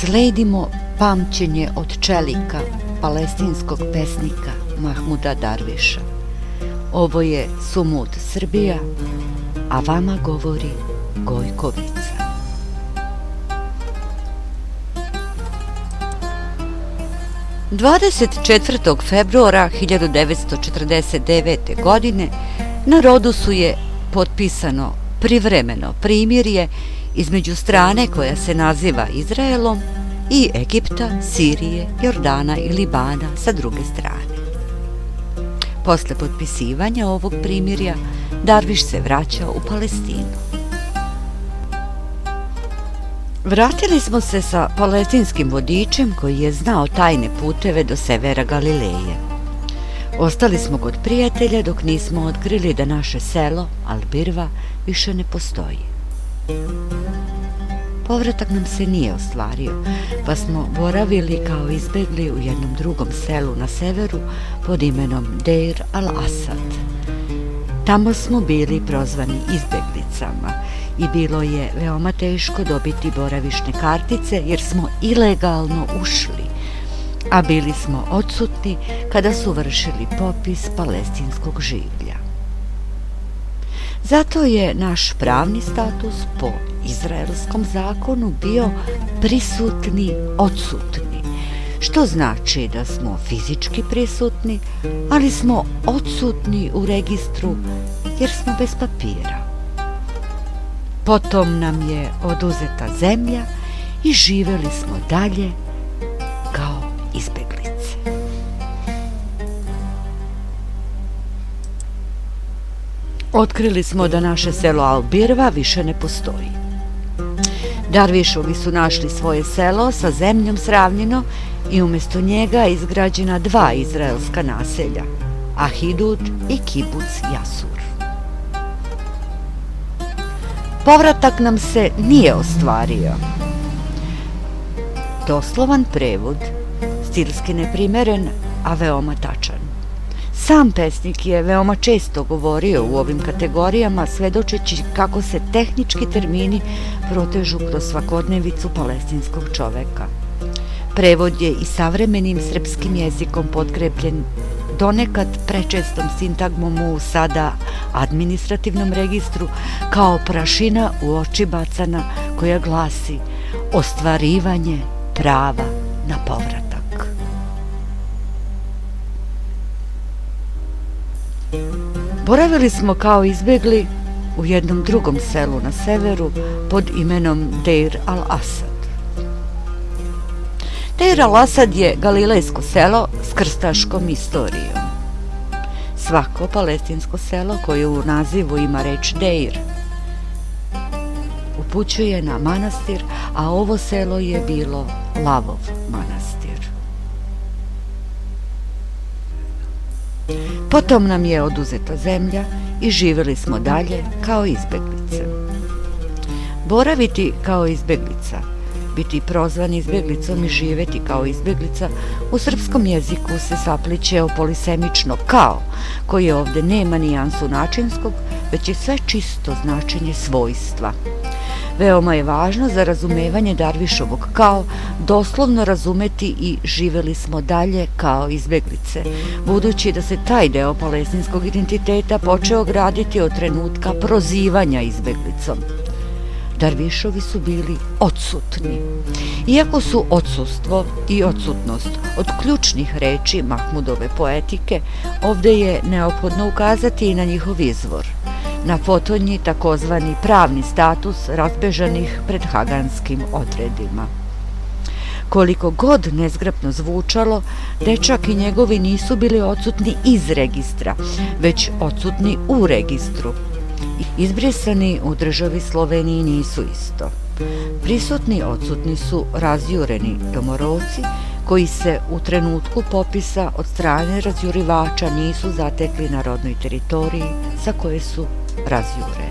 Sledimo pamćenje od čelika palestinskog pesnika Mahmuda Darviša. Ovo je Sumud Srbija, a vama govori Gojkovica. "24. februara 1949. godine na Rodosu je potpisano privremeno primirje između strane koja se naziva Izraelom i Egipta, Sirije, Jordana i Libana sa druge strane. Posle potpisivanja ovog primirja, Darviš se vraća u Palestinu. Vratili smo se sa palestinskim vodičem koji je znao tajne puteve do severa Galileje. Ostali smo kod prijatelja dok nismo otkrili da naše selo, Albirva, više ne postoji. Povratak nam se nije ostvario, pa smo boravili kao izbegli u jednom drugom selu na severu pod imenom Deir al-Asad. Tamo smo bili prozvani izbeglicama i bilo je veoma teško dobiti boravišne kartice jer smo ilegalno ušli, a bili smo odsutni kada su vršili popis palestinskog življa. Zato je naš pravni status po izraelskom zakonu bio prisutni odsutni, što znači da smo fizički prisutni, ali smo odsutni u registru jer smo bez papira. Potom nam je oduzeta zemlja i živeli smo dalje kao izbeglice. Otkrili smo da naše selo Albirva više ne postoji. Darvišovi su našli svoje selo sa zemljom sravnjeno i umjesto njega izgrađena dva izraelska naselja, Ahidud i Kibuc Jasur. Povratak nam se nije ostvario. Doslovan prevod, stilski neprimeren, a veoma tačan. Sam pesnik je veoma često govorio u ovim kategorijama, svedočeći kako se tehnički termini protežu kroz svakodnevicu palestinskog čoveka. Prevod je i savremenim srpskim jezikom potkrepljen donekad prečestom sintagmom u sada administrativnom registru kao prašina u oči bacana koja glasi ostvarivanje prava na povratak. Boravili smo kao izbegli u jednom drugom selu na severu pod imenom Deir al-Asad. Deir al-Asad je galilejsko selo s krstaškom istorijom. Svako palestinsko selo koje u nazivu ima reč Deir upućuje na manastir, a ovo selo je bilo Lavov manastir. Potom nam je oduzeta zemlja i živjeli smo dalje kao izbeglice. Boraviti kao izbeglica, biti prozvan izbeglicom i živjeti kao izbeglica u srpskom jeziku se sapliće o polisemično kao, koje ovdje nema nijansu načinskog, već je sve čisto značenje svojstva. Veoma je važno za razumevanje Darvišovog kao doslovno razumeti i živjeli smo dalje kao izbeglice, budući da se taj deo palestinskog identiteta počeo graditi od trenutka prozivanja izbeglicom. Darvišovi su bili odsutni. Iako su odsustvo i odsutnost od ključnih reči Mahmudove poetike, ovdje je neophodno ukazati i na njihov izvor, na potonji takozvani pravni status razbežanih pred haganskim odredima. Koliko god nezgrapno zvučalo, dečak i njegovi nisu bili odsutni iz registra, već odsutni u registru. Izbrisani u državi Sloveniji nisu isto. Prisutni odsutni su razjureni domorodci koji se u trenutku popisa od strane razjurivača nisu zatekli na rodnoj teritoriji sa koje su razjureni.